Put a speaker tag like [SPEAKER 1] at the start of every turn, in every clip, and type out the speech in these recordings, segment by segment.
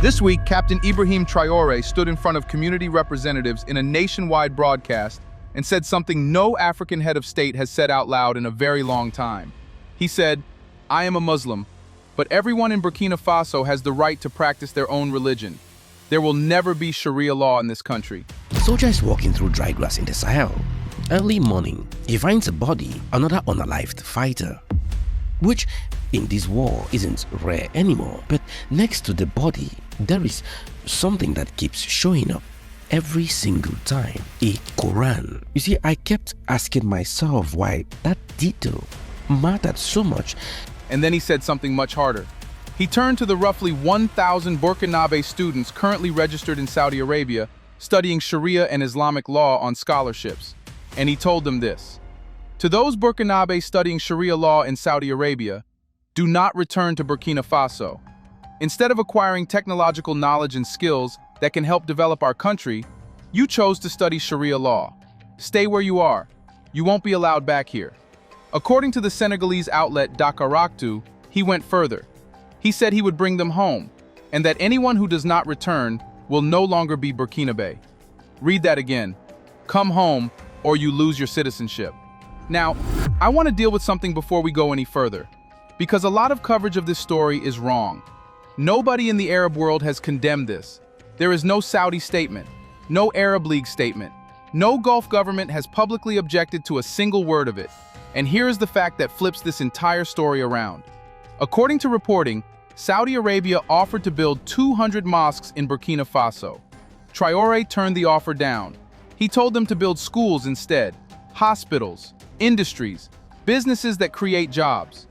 [SPEAKER 1] This week, Captain Ibrahim Traoré stood in front of community representatives in a nationwide broadcast and said something no African head of state has said out loud in a very long time. He said, "I am a Muslim, but everyone in Burkina Faso has the right to practice their own religion. There will never be Sharia law in this country."
[SPEAKER 2] A soldier is walking through dry grass in the Sahel. Early morning, he finds a body, another unalived fighter, which in this war isn't rare anymore. But next to the body, there is something that keeps showing up every single time: a Quran. You see, I kept asking myself why that detail mattered so much.
[SPEAKER 1] And then he said something much harder. He turned to the roughly 1,000 Burkinabe students currently registered in Saudi Arabia, studying Sharia and Islamic law on scholarships, and he told them this: "To those Burkinabe studying Sharia law in Saudi Arabia, do not return to Burkina Faso. Instead of acquiring technological knowledge and skills that can help develop our country, you chose to study Sharia law. Stay where you are. You won't be allowed back here." According to the Senegalese outlet Dakaractu, he went further. He said he would bring them home, and that anyone who does not return will no longer be Burkinabe. Read that again. Come home, or you lose your citizenship. Now, I want to deal with something before we go any further, because a lot of coverage of this story is wrong. Nobody in the Arab world has condemned this. There is no Saudi statement, no Arab League statement. No Gulf government has publicly objected to a single word of it. And here is the fact that flips this entire story around. According to reporting, Saudi Arabia offered to build 200 mosques in Burkina Faso. Traoré turned the offer down. He told them to build schools instead, hospitals, industries, businesses that create jobs.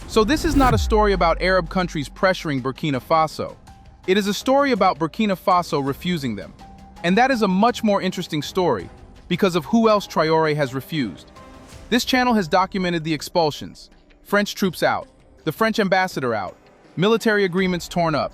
[SPEAKER 1] So this is not a story about Arab countries pressuring Burkina Faso. It is a story about Burkina Faso refusing them. And that is a much more interesting story, because of who else Traoré has refused. This channel has documented the expulsions, French troops out, the French ambassador out, military agreements torn up,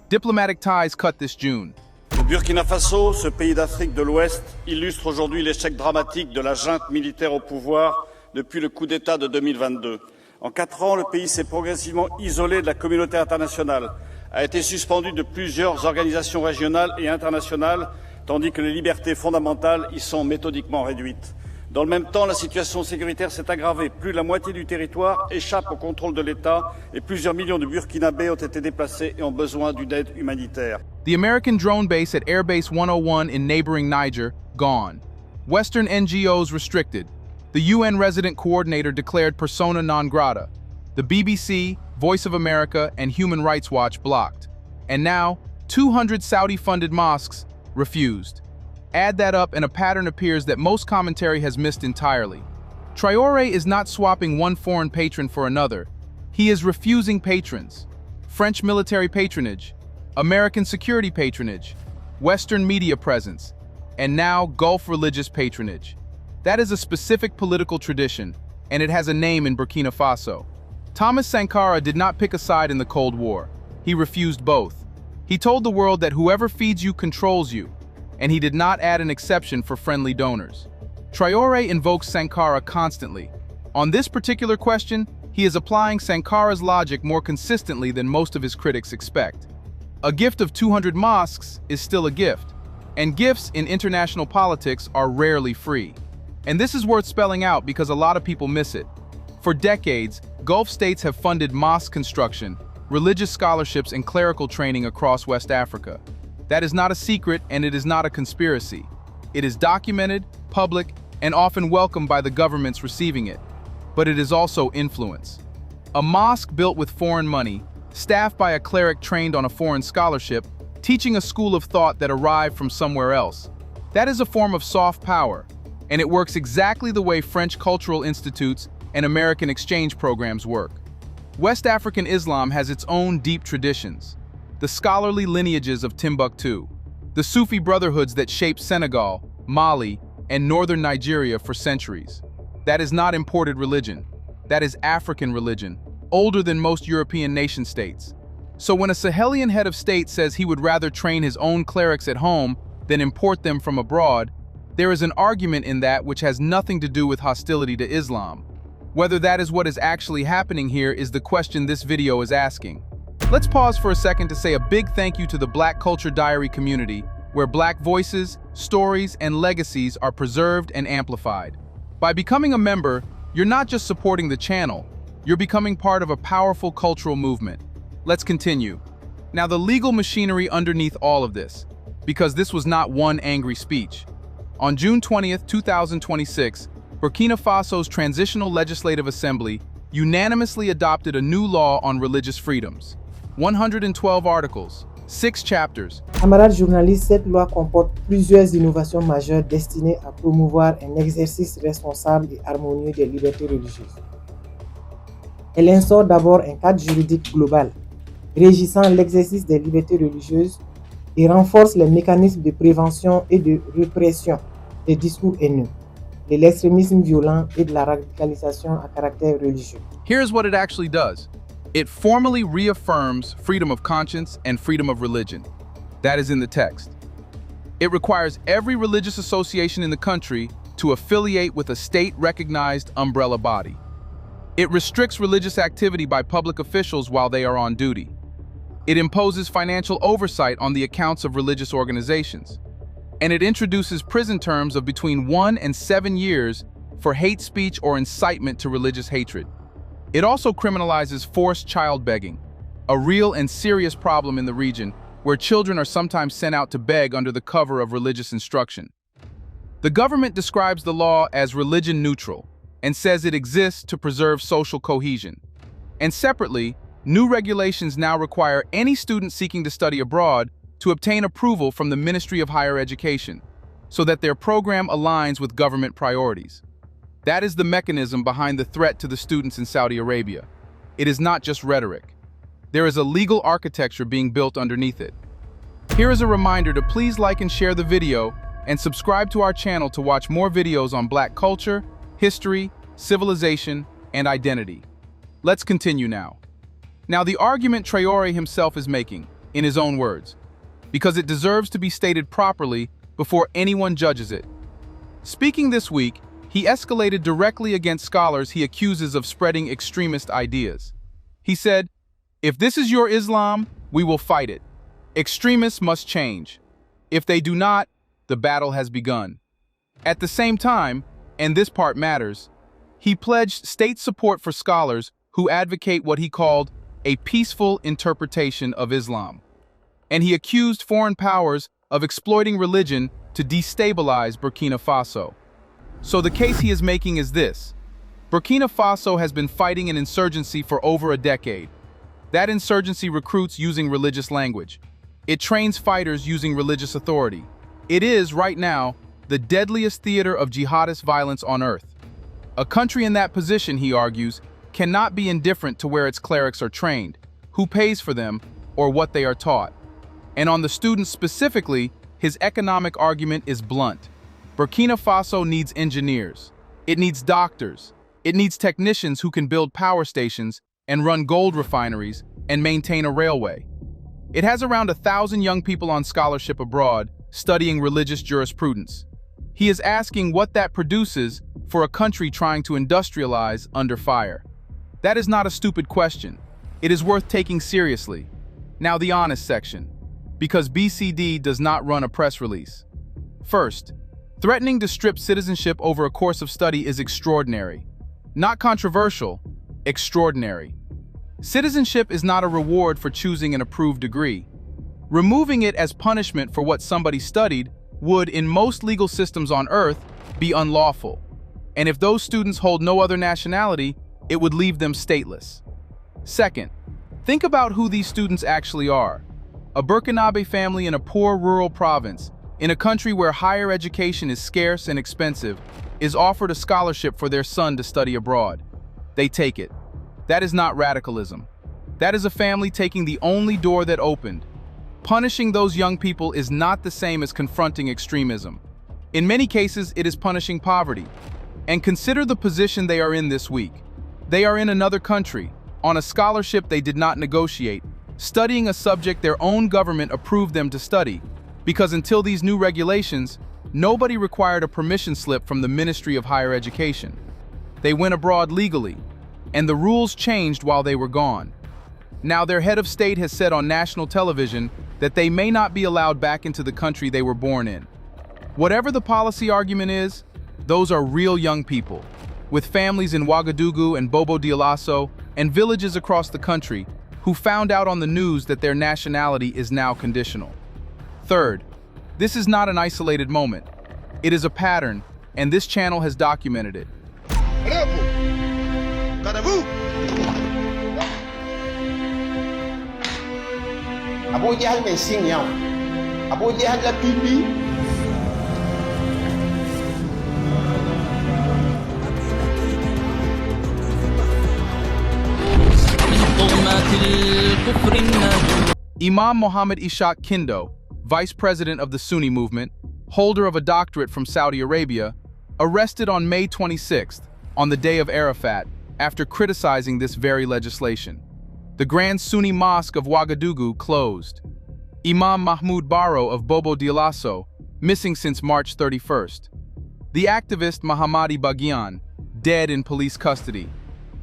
[SPEAKER 1] diplomatic ties cut this June.
[SPEAKER 3] Le Burkina Faso, ce pays d'Afrique de l'Ouest, illustre aujourd'hui l'échec dramatique de la junte militaire au pouvoir depuis le coup d'État de 2022. En 4 ans, le pays s'est progressivement isolé de la communauté internationale, a été suspendu de plusieurs organisations régionales et internationales, tandis que les libertés fondamentales y sont méthodiquement réduites. Dans le même temps, la situation sécuritaire s'est aggravée. Plus de la moitié du territoire échappe au contrôle de l'État et plusieurs millions de Burkinabés ont été déplacés et ont besoin d'une aide humanitaire.
[SPEAKER 1] The American drone base at Air Base 101 in neighboring Niger, gone. Western NGOs restricted. The UN resident coordinator declared persona non grata. The BBC, Voice of America, and Human Rights Watch blocked. And now, 200 Saudi-funded mosques refused. Add that up and a pattern appears that most commentary has missed entirely. Traoré is not swapping one foreign patron for another. He is refusing patrons. French military patronage, American security patronage, Western media presence, and now Gulf religious patronage. That is a specific political tradition, and it has a name in Burkina Faso. Thomas Sankara did not pick a side in the Cold War. He refused both. He told the world that whoever feeds you controls you, and he did not add an exception for friendly donors. Traoré invokes Sankara constantly. On this particular question, he is applying Sankara's logic more consistently than most of his critics expect. A gift of 200 mosques is still a gift, and gifts in international politics are rarely free. And this is worth spelling out because a lot of people miss it. For decades, Gulf states have funded mosque construction, religious scholarships, and clerical training across West Africa. That is not a secret, and it is not a conspiracy. It is documented, public, and often welcomed by the governments receiving it. But it is also influence. A mosque built with foreign money, staffed by a cleric trained on a foreign scholarship, teaching a school of thought that arrived from somewhere else. That is a form of soft power, and it works exactly the way French cultural institutes and American exchange programs work. West African Islam has its own deep traditions. The scholarly lineages of Timbuktu, the Sufi brotherhoods that shaped Senegal, Mali, and northern Nigeria for centuries. That is not imported religion. That is African religion, older than most European nation-states. So when a Sahelian head of state says he would rather train his own clerics at home than import them from abroad, there is an argument in that which has nothing to do with hostility to Islam. Whether that is what is actually happening here is the question this video is asking. Let's pause for a second to say a big thank you to the Black Culture Diary community, where Black voices, stories, and legacies are preserved and amplified. By becoming a member, you're not just supporting the channel, you're becoming part of a powerful cultural movement. Let's continue. Now, the legal machinery underneath all of this, because this was not one angry speech. On June 20th, 2026, Burkina Faso's Transitional Legislative Assembly unanimously adopted a new law on religious freedoms. 112 articles, 6 chapters.
[SPEAKER 4] Camarades journalistes, cette loi comporte plusieurs innovations majeures destinées à promouvoir un exercice responsable et harmonieux des libertés religieuses. Elle instaure d'abord un cadre juridique global, régissant l'exercice des libertés religieuses et renforce les mécanismes de prévention et de répression des discours haineux, de l'extrémisme violent et de la radicalisation à caractère religieux.
[SPEAKER 1] Here's what it actually does. It formally reaffirms freedom of conscience and freedom of religion. That is in the text. It requires every religious association in the country to affiliate with a state-recognized umbrella body. It restricts religious activity by public officials while they are on duty. It imposes financial oversight on the accounts of religious organizations. And it introduces prison terms of between 1 and 7 years for hate speech or incitement to religious hatred. It also criminalizes forced child begging, a real and serious problem in the region where children are sometimes sent out to beg under the cover of religious instruction. The government describes the law as religion neutral and says it exists to preserve social cohesion. And separately, new regulations now require any student seeking to study abroad to obtain approval from the Ministry of Higher Education so that their program aligns with government priorities. That is the mechanism behind the threat to the students in Saudi Arabia. It is not just rhetoric. There is a legal architecture being built underneath it. Here is a reminder to please like and share the video and subscribe to our channel to watch more videos on Black culture, history, civilization, and identity. Let's continue now. Now, the argument Traoré himself is making, in his own words, because it deserves to be stated properly before anyone judges it. Speaking this week, he escalated directly against scholars he accuses of spreading extremist ideas. He said, "If this is your Islam, we will fight it. Extremists must change. If they do not, the battle has begun." At the same time, and this part matters, he pledged state support for scholars who advocate what he called a peaceful interpretation of Islam. And he accused foreign powers of exploiting religion to destabilize Burkina Faso. So the case he is making is this. Burkina Faso has been fighting an insurgency for over a decade. That insurgency recruits using religious language. It trains fighters using religious authority. It is, right now, the deadliest theater of jihadist violence on earth. A country in that position, he argues, cannot be indifferent to where its clerics are trained, who pays for them, or what they are taught. And on the students specifically, his economic argument is blunt. Burkina Faso needs engineers. It needs doctors. It needs technicians who can build power stations and run gold refineries and maintain a railway. It has around 1,000 young people on scholarship abroad studying religious jurisprudence. He is asking what that produces for a country trying to industrialize under fire. That is not a stupid question. It is worth taking seriously. Now, the honest section, because BCD does not run a press release. First, threatening to strip citizenship over a course of study is extraordinary. Not controversial, extraordinary. Citizenship is not a reward for choosing an approved degree. Removing it as punishment for what somebody studied would, in most legal systems on earth, be unlawful. And if those students hold no other nationality, it would leave them stateless. Second, think about who these students actually are. A Burkinabe family in a poor rural province, in a country where higher education is scarce and expensive, is offered a scholarship for their son to study abroad. They take it. That is not radicalism. That is a family taking the only door that opened. Punishing those young people is not the same as confronting extremism. In many cases, it is punishing poverty. And consider the position they are in this week. They are in another country, on a scholarship they did not negotiate, studying a subject their own government approved them to study, because until these new regulations, nobody required a permission slip from the Ministry of Higher Education. They went abroad legally, and the rules changed while they were gone. Now, their head of state has said on national television that they may not be allowed back into the country they were born in. Whatever the policy argument is, those are real young people, with families in Ouagadougou and Bobo Dioulasso and villages across the country who found out on the news that their nationality is now conditional. Third, this is not an isolated moment. It is a pattern, and this channel has documented it. Imam Mohammed Ishaq Kindo, vice president of the Sunni movement, holder of a doctorate from Saudi Arabia, arrested on May 26th, on the day of Arafat, after criticizing this very legislation. The Grand Sunni Mosque of Ouagadougou closed. Imam Mahmoud Baro of Bobo Dioulasso, missing since March 31st. The activist Mahamadi Bagian, dead in police custody.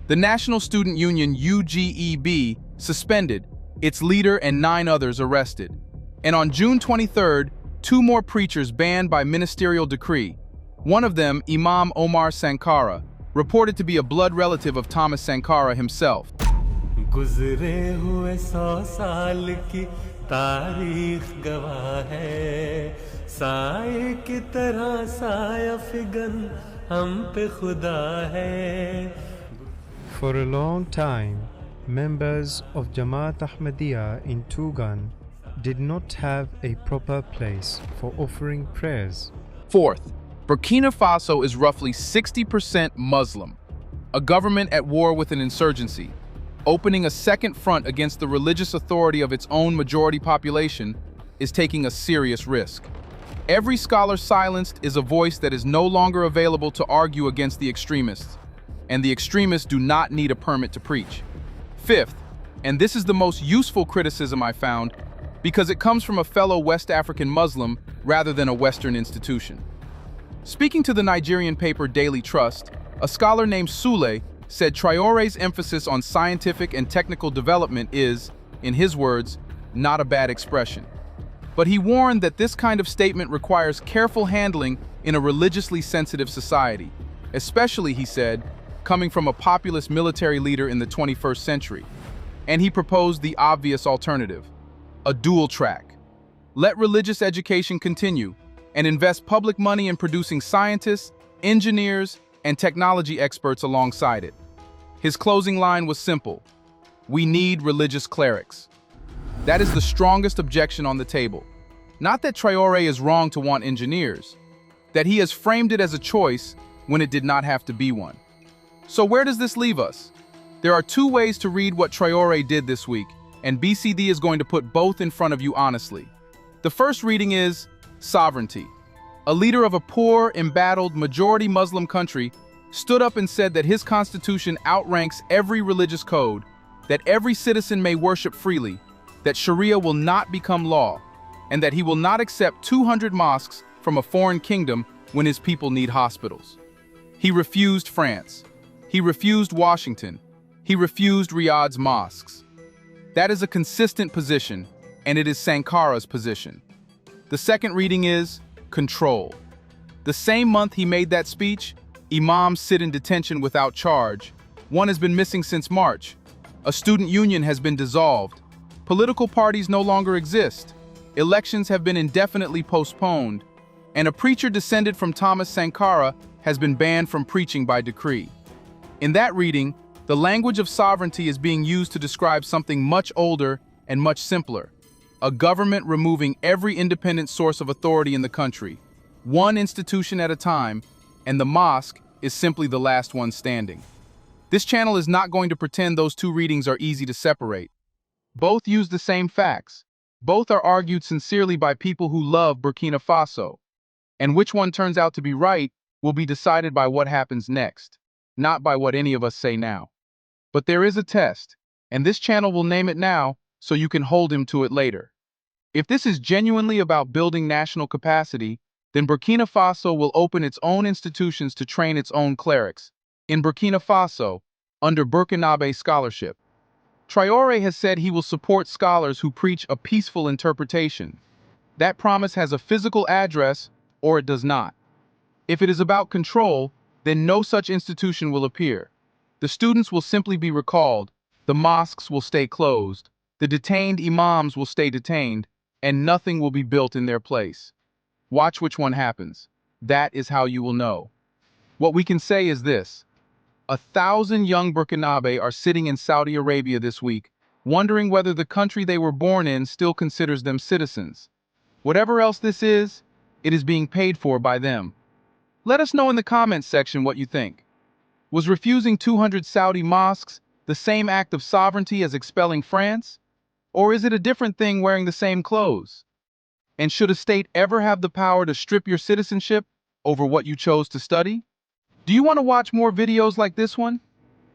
[SPEAKER 1] The National Student Union UGEB suspended, its leader and 9 others arrested. And on June 23rd, 2 more preachers banned by ministerial decree. One of them, Imam Omar Sankara, reported to be a blood relative of Thomas Sankara himself.
[SPEAKER 5] गुज़रे हुए 100 साल की तारीख गवाह है साए की तरह साया फिगन हम पे खुदा है.
[SPEAKER 6] For a long time, members of Jamaat Ahmadiyya in Tougan did not have a proper place for offering prayers.
[SPEAKER 1] Fourth, Burkina Faso is roughly 60% Muslim, a government at war with an insurgency, opening a second front against the religious authority of its own majority population is taking a serious risk. Every scholar silenced is a voice that is no longer available to argue against the extremists, and the extremists do not need a permit to preach. Fifth, and this is the most useful criticism I found, because it comes from a fellow West African Muslim rather than a Western institution. Speaking to the Nigerian paper Daily Trust, a scholar named Sule said Traoré's emphasis on scientific and technical development is, in his words, not a bad expression. But he warned that this kind of statement requires careful handling in a religiously sensitive society, especially, he said, coming from a populist military leader in the 21st century. And he proposed the obvious alternative, a dual track. Let religious education continue and invest public money in producing scientists, engineers, and technology experts alongside it. His closing line was simple: we need religious clerics. That is the strongest objection on the table. Not that Traoré is wrong to want engineers, that he has framed it as a choice when it did not have to be one. So where does this leave us? There are 2 ways to read what Traoré did this week, and BCD is going to put both in front of you honestly. The first reading is sovereignty. A leader of a poor, embattled, majority Muslim country stood up and said that his constitution outranks every religious code, that every citizen may worship freely, that Sharia will not become law, and that he will not accept 200 mosques from a foreign kingdom when his people need hospitals. He refused France. He refused Washington. He refused Riyadh's mosques. That is a consistent position, and it is Sankara's position. The second reading is control. The same month he made that speech, imams sit in detention without charge. One has been missing since March. A student union has been dissolved. Political parties no longer exist. Elections have been indefinitely postponed. And a preacher descended from Thomas Sankara has been banned from preaching by decree. In that reading, the language of sovereignty is being used to describe something much older and much simpler. A government removing every independent source of authority in the country, one institution at a time, and the mosque is simply the last one standing. This channel is not going to pretend those 2 readings are easy to separate. Both use the same facts. Both are argued sincerely by people who love Burkina Faso. And which one turns out to be right will be decided by what happens next, not by what any of us say now. But there is a test, and this channel will name it now so you can hold him to it later. If this is genuinely about building national capacity, then Burkina Faso will open its own institutions to train its own clerics, in Burkina Faso, under Burkinabe scholarship. Traoré has said he will support scholars who preach a peaceful interpretation. That promise has a physical address, or it does not. If it is about control, then no such institution will appear. The students will simply be recalled, the mosques will stay closed, the detained imams will stay detained, and nothing will be built in their place. Watch which one happens. That is how you will know. What we can say is this: 1,000 young Burkinabe are sitting in Saudi Arabia this week, wondering whether the country they were born in still considers them citizens. Whatever else this is, it is being paid for by them. Let us know in the comments section what you think. Was refusing 200 Saudi mosques the same act of sovereignty as expelling France? Or is it a different thing wearing the same clothes? And should a state ever have the power to strip your citizenship over what you chose to study? Do you want to watch more videos like this one?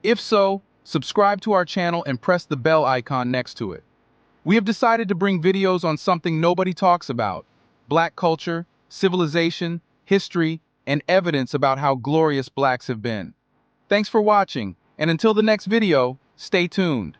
[SPEAKER 1] If so, subscribe to our channel and press the bell icon next to it. We have decided to bring videos on something nobody talks about: Black culture, civilization, history, and evidence about how glorious blacks have been. Thanks for watching, and until the next video, stay tuned.